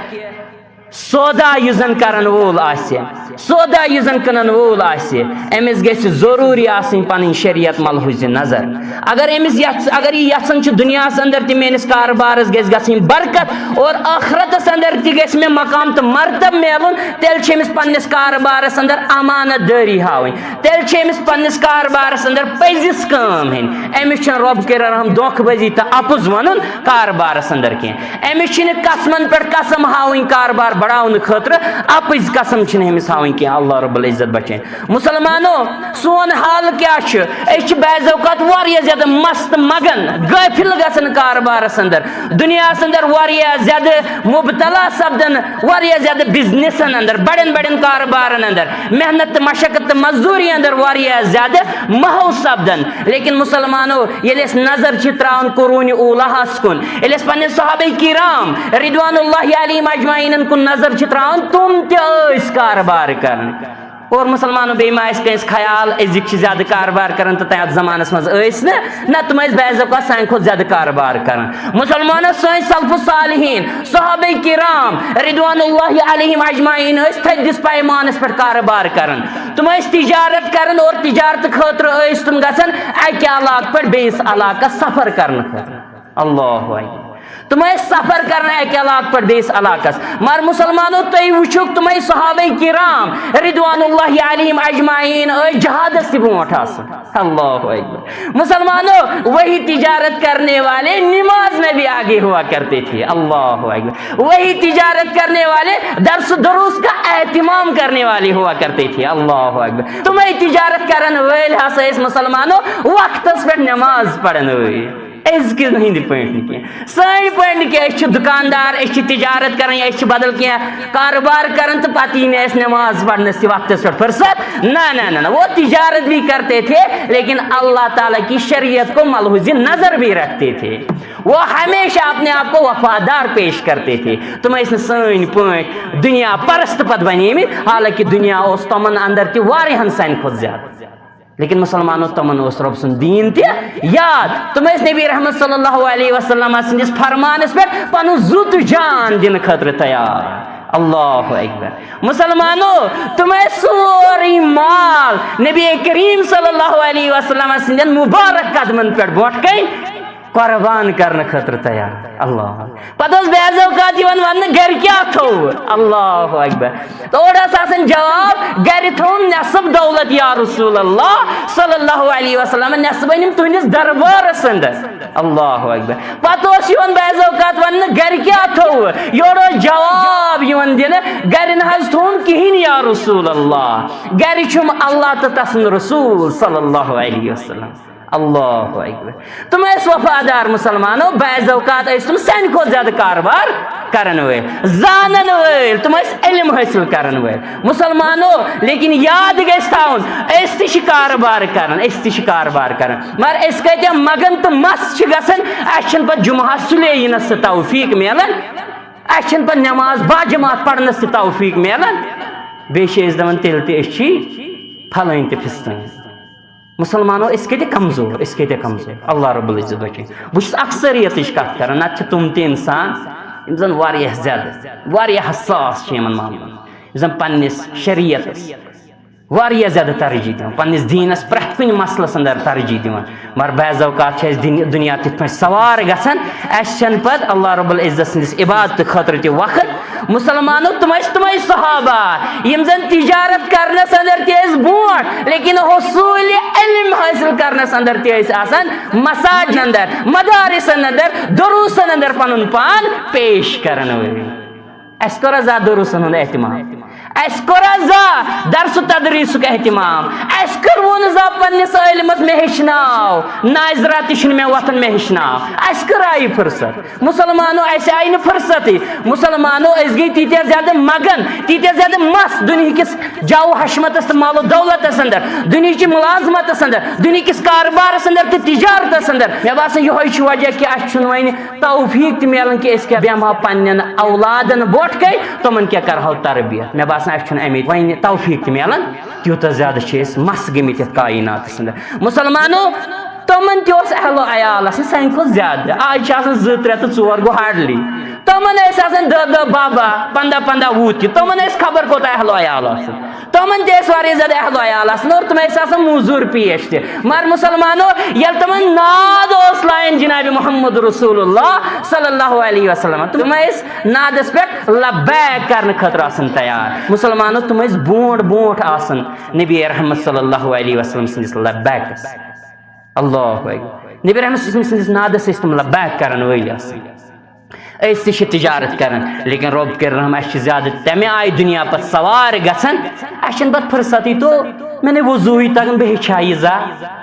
سودا یزن کرن وول آسے سودا یزن کنن وول آسے امس گژھِ ضروری آسن پنن شریعت ملحوظ نظر اگر امس اگر یہ یژھان چھ دنیاس اندر تہ میانس کاربارس گژھِ گژھن برکت اور آخرتس اندر تہ گژھِ مے مقام تہ مرتب میلن تیل چھ امس پننس کاربارس اندر امانت داری ہاوٕنۍ تیل چھ امس پننس کاربارس اندر پزس کٲم ہن امس چھ رب کر رحم دھوکہ بازی تہ اپُز ونن کاربارس اندر کینٛہہ امس چھ قسمن پٮ۪ٹھ قسم ہاوٕنۍ کاربار بڑھاؤن خاطر اپز قسم چھ امس ہاوٕنۍ کینٛہہ اللہ رب العزت بچائیں مسلمانو سون حال کیا چھ بعض اوقات واریاہ زیادہ مست مگن غافل گژھن کاربارس اندر دنیاس اندر واریاہ زیادہ مبتلا سپدن واریاہ زیادہ بزنسن اندر بڑن بڑن کاربارن اندر محنت مشقت مزدوری اندر واریاہ زیادہ مہو سپدن لیکن مسلمانو ییٚلہِ أسۍ نظر چھ تراون قرون اولاہس کن ییٚلہِ أسۍ پننہِ صحابہ کرام رضوان اللہ علیہم اجمعین کن نظر چھ تراون تم تہ ٲسۍ کاربار کران اور مسلمانوں بے ما کنس خیال ازک زیادہ کاربار کران تو تیات زمانس مز نہ تم بعض اوقات سان کھت زیادہ کاربار کران مسلمانوں سن سلف صالحین صحابہ کرام رضوان اللہ علیہم اجمعین تھدس پیمانس پہ کاربار کران تم تجارت کران اور تجارت خاطر تم گھن اکہ علاقہ پہ بیس علاقہ سفر کرنے خاطر اللہ اکبر تم سفر کرنا اکہ علاقہ پہ بیس علاقس مگر مسلمانوں تھی وچھوک تم صحابہ کرام رضوان اللہ علیہم اجمعین جہادس تہ برونٹھ اللہ اکبر مسلمانوں وہی تجارت کرنے والے نماز میں بھی آگے ہوا کرتے تھے اللہ اکبر وہی تجارت کرنے والے درس دروس کا اہتمام کرنے والے ہوا کرتے تھے اللہ اکبر تم تجارت کرن ول ہسا مسلمانوں وقتس پہ نماز پڑھن ول ازکر ہند پہ سن پہ دکاندار تجارت کر بدل کی کاروبار کرن تو پتہ ہی نماز پڑھنے وقت پہ فرصت نہ وہ تجارت بھی کرتے تھے لیکن اللہ تعالیٰ کی شریعت کو ملحوظ نظر بھی رکھتے تھے وہ ہمیشہ اپنے آپ کو وفادار پیش کرتے تھے تم سن پہ دنیا پرست پتہ بنے حالانکہ دنیا اس تمن اندر تہ واریاہن سان کھت زیادہ لیکن مسلمانوں تمن اس رب سن دین تہ یاد تم نبی رحمت صلی اللہ علیہ وسلم سندس فرمانس پہ پن زت جان دن خاطر تیار اللہ اکبر مسلمانوں تم سوری مال نبی کریم صلی اللہ علیہ وسلم سندن مبارک قدمن پہ برونٹ کن قربان کرنے خاطر تیار اللہ پتہ بعض اوقات ون گھر کیا تھو اللہ اکبر اور جواب گھر تھو نصب دولت یا رسول اللہ صلی اللہ علیہ وسلم نصب انم تہندس دربارس اندر اللہ اکبر پتہ بعض اوقات ون گھر کیا تھو یور جواب دن گھر نہ تھون کہین یا رسول اللہ گھر چھم اللہ تو تسن رسول صلی اللہ علیہ وسلم اللہ اکبر تم وفادار مسلمانوں بعض اوقات تم سان کھت زیادہ کاروبار کرن ول زانن ول تم علم حاصل کرن ول مسلمانوں لیکن یاد گژھِ تھاون تہ کاروبار کرن مگر کتیا مگن تو مس گژھان اچھن پتہ جمعہ سلے ینس توفیق ملان اچھن پتہ نماز باجماعت پڑھنس توفیق ملان بیس دپان تیل تہ پھلن تہ پھستن مسلمانوں اس کے کمزور اللہ رب العزت بچے بس اکثریت کت کر نت تم تہ انسان زن واریاہ زیادہ واریاہ حساس معاملن زن پنس شریعتس واریاہ زیادہ ترجیح دِوان پنس دینس پرٛٮ۪تھ کُنہِ مسلس اندر ترجیح دِوان مگر بعض اوقات چھِ أسۍ دُنیا تِتھ پٲٹھۍ سوار گژھان اَسہِ چھنہٕ پتہٕ اللہ رب العزت سٕنٛدِس عبادتہٕ خٲطرٕ تہِ وقت مسلمانو تِم ٲسۍ تِمے صحابہ یِم زن تجارت کرنس اندر تہِ ٲسۍ برونٛٹھ لیکن حصوٗلِ علم حٲصِل کرنس اندر تہِ ٲسۍ آسان مساجد اندر مدارسن اندر دروسن اندر پنُن پان پیش کرن وٲلۍ اَسہِ کوٚرا زانٛہہ دروسن ہُنٛد اہتمام اَسہِ کوٚرا زانٛہہ درس و تدریٖسُک اہتمام اَسہِ کوٚروٕ نہٕ زانٛہہ پننِس عٲلمس مےٚ ہیٚچھناو ناظرہ تہِ چھُنہٕ مےٚ وۄتھان مےٚ ہیٚچھناو اَسہِ کر آیہِ فرصت مسلمانو اَسہِ آیہِ نہٕ فرصتٕے مسلمانو أسۍ گٔے تیٖتیاہ زیادٕ مگن تیٖتیاہ زیادٕ مس دُنہِکِس جاو حشمتس تہٕ مال و دولتس اندر دُنہِچہِ مُلازمتس اندر دُنہِکِس کاربارس اندر تہٕ تجارتس اندر مےٚ باسان یِہوے چھُ وجہ کہِ اَسہِ چھُنہٕ وۄنۍ توفیٖق تہِ میلان کہِ أسۍ کیٛاہ بیٚہمہو پننٮ۪ن اولادن برونٛٹھ کَنۍ تِمن کیٛاہ کرہو تربیت مےٚ باسان اَسہِ چھُنہٕ اَمِکۍ وۄنۍ توفیٖق تہِ میلان تیوٗتاہ زیادٕ چھِ أسۍ مس گٔمٕتۍ یتھ کایناتس اندر مسلمانو تِمن تہِ اوس اہل و عیال آسان سانہِ کھۄتہٕ زیادٕ آز چھِ آسان 2 3 تہٕ 4 گوٚو ہاڈلی تِمن ٲسۍ آسان 10 10 12 15 15 وُہ تہِ تِمن ٲسۍ خبر کوٗتاہ اہل و عیال آسان تِمن تہِ ٲسۍ واریاہ زیادٕ اہل و عیال آسان اور تِم ٲسۍ آسان موٚزوٗر پیش تہِ مگر مسلمانو ییٚلہِ تِمن ناد اوس لاین جناب محمد رسول اللہ صلی اللہ علیہ وسلم تِم ٲسۍ نادس پٮ۪ٹھ لبیک کرنہٕ خٲطرٕ آسان تیار مسلمانو تِم ٲسۍ برونٛٹھ برونٛٹھ آسان نبی رحمت صلی اللہ علیہ وسلم سٕنٛدِس لبیکس اللہ نبی رحمت سٕنٛدِس نادس ٲسۍ تِم لبیک کرن وٲلۍ آسان أسۍ تہِ چھِ تجارت کران لیکن رۄب کٔرِن رحم اَسہِ چھِ زیادٕ تمہِ آیہِ دُنیا پتہٕ سوار گژھان اَسہِ چھنہٕ پتہٕ فرصتٕے تو مےٚ نَے وضوٗہٕے تگان بہٕ ہیٚچھا یہِ زانٛہہ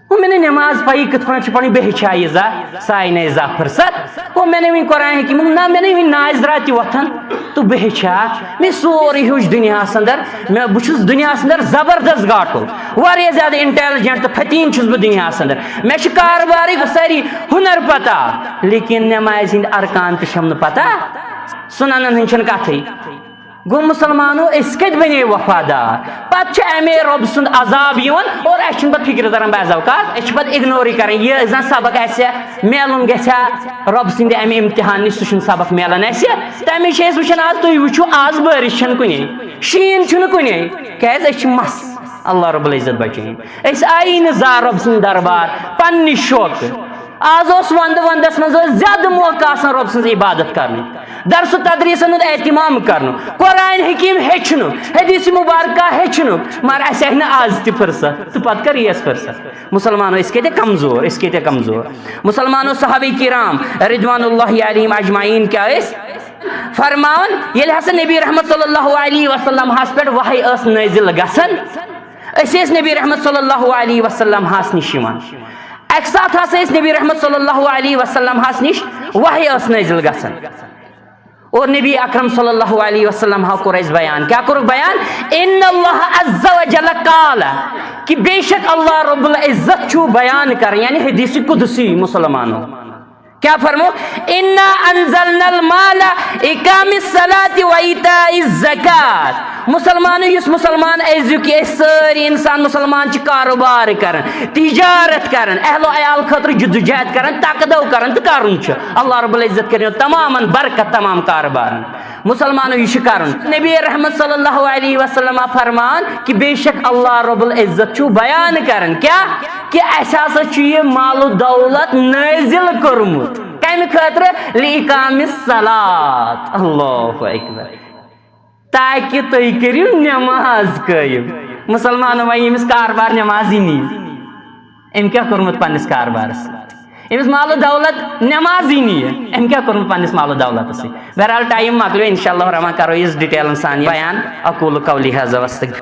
وہ مےٚ نَے نٮ۪ماز پایی کِتھ پٲٹھۍ چھِ پرٕنۍ بہٕ ہیٚچھا یہِ زانٛہہ سُہ آیہِ نہٕ اَسہِ زانٛہہ فرصت وہ مےٚ نَے وٕنہِ قرآن حکیٖم نہ مےٚ نَے وٕنہِ ناظرہ تہِ وۄتھان تہٕ بہٕ ہیٚچھا مےٚ سورُے ہیوٚچھ دُنیاہس اندر بہٕ چھُس دُنیاہس اندر زبردست گاٹُل واریاہ زیادٕ انٹیلِجنٹ تہٕ فتیٖن چھُس بہٕ دُنیاہس اندر مےٚ چھِ کاربارٕکۍ سٲری ہُنر پتہ لیکن نٮ۪مازِ ہٕنٛدۍ ارکان تہِ چھَم نہٕ پتہ سُننن ہٕنٛدۍ چھنہٕ کتھٕے گوٚو مسلمانو أسۍ کتہِ بنے وفادار پتہٕ چھُ امے رۄب سُنٛد عذاب یِوان اور اَسہِ چھُنہٕ پتہٕ فِکرِ تران بعض اوقات أسۍ چھِ پتہٕ اگنورٕے کران یہِ زن سبق آسہِ میلُن گژھِ ہا رۄب سٕنٛدِ امہِ امتحان نِش سُہ چھُنہٕ سبق میلان اَسہِ تمے چھِ أسۍ وٕچھان آز تُہۍ وٕچھِو آز بٲرِش چھنہٕ کُنے شیٖن چھُنہٕ کُنے کیازِ أسۍ چھِ مس اللہ رب العزت بچٲیِن أسۍ آیی نہٕ زانٛہہ رۄب سُنٛد دربار پننہِ شوقہٕ آز اوس ونٛدس منٛز ٲسۍ زیادٕ موقعہٕ آسان رۄب سٕنٛز عبادت کرنٕکۍ درس و تدریٖسن ہُنٛد اہتمام کرنُک قرآن حکیٖم ہیٚچھنُک حدیث مبارکہ ہیٚچھنُک مگر اَسہِ آیہِ نہٕ آز تہِ فرصت تہٕ پتہٕ کر یی اَسہِ فرصت مسلمانو أسۍ کۭتیاہ کمزور أسۍ کۭتیاہ کمزور مسلمانو صحابہ کرام رضوان اللہ علیہم اجمعین کیاہ ٲسۍ فرماوان ییٚلہِ ہسا نبی رحمت صلی اللہ علیہ وسلم ہس پٮ۪ٹھ وحی ٲس نٲزِل گژھان أسۍ ٲسۍ نبی رحمت صلی اللہ علیہ وسلم ہس نِش یِوان اکہِ ساتہٕ ہسا ٲسۍ نبی رحمت صلی اللہ علیہ وسلم ہس نِش وحی ٲس نٲزِل گژھان اور نبی اکرم صلی اللہ علیہ وسلم ہا کوٚر اَسہِ بیان کیاہ کوٚرُکھ بیان ان اللہ عز وجل قال کہ بے شک اللہ رب العزت چھُ بیان کران یعنی حدیث قدسی مسلمانو کیا فرمو انا انزلنا المال اقام الصلاة و ایتاء الزکات مسلمانو یُس مسلمان أزیُک یہِ أسۍ سٲری انسان مسلمان چھِ کاروبار کران تجارت کران اہل و عیال خٲطرٕ جدوجہد کران تقدو کران تہٕ کرُن چھُ اللہ رب العزت کٔرِنو تمامن برکت تمام کاربارن مسلمانو یہِ چھُ کرُن نبی رحمت صلی اللہ علیہ وسلم فرمان کہ بے شک اللہ رب العزت چھُ بیان کران کیا کہ اَسہِ ہسا چھُ یہِ مال و دولت نٲزِل کوٚرمُت کمہِ خٲطرٕ لِاقام الصلاۃ اللہ اکبر تاکہ تُہۍ کٔرِو نٮ۪ماز قٲیِم مسلمانو وۄنۍ ییٚمِس کاربار نٮ۪مازٕے نی أمۍ کیاہ کوٚرمُت پننِس کاربارس أمِس مال و دولت نٮ۪مازٕے نِیہِ أمۍ کیاہ کوٚرمُت پننِس مال و دولتس سۭتۍ بہرحال ٹایم مۄکلیو انشاء اللہ الرحمان کرو أسۍ ڈِٹیلن سان بیان اقول قولی ھذا واستغفر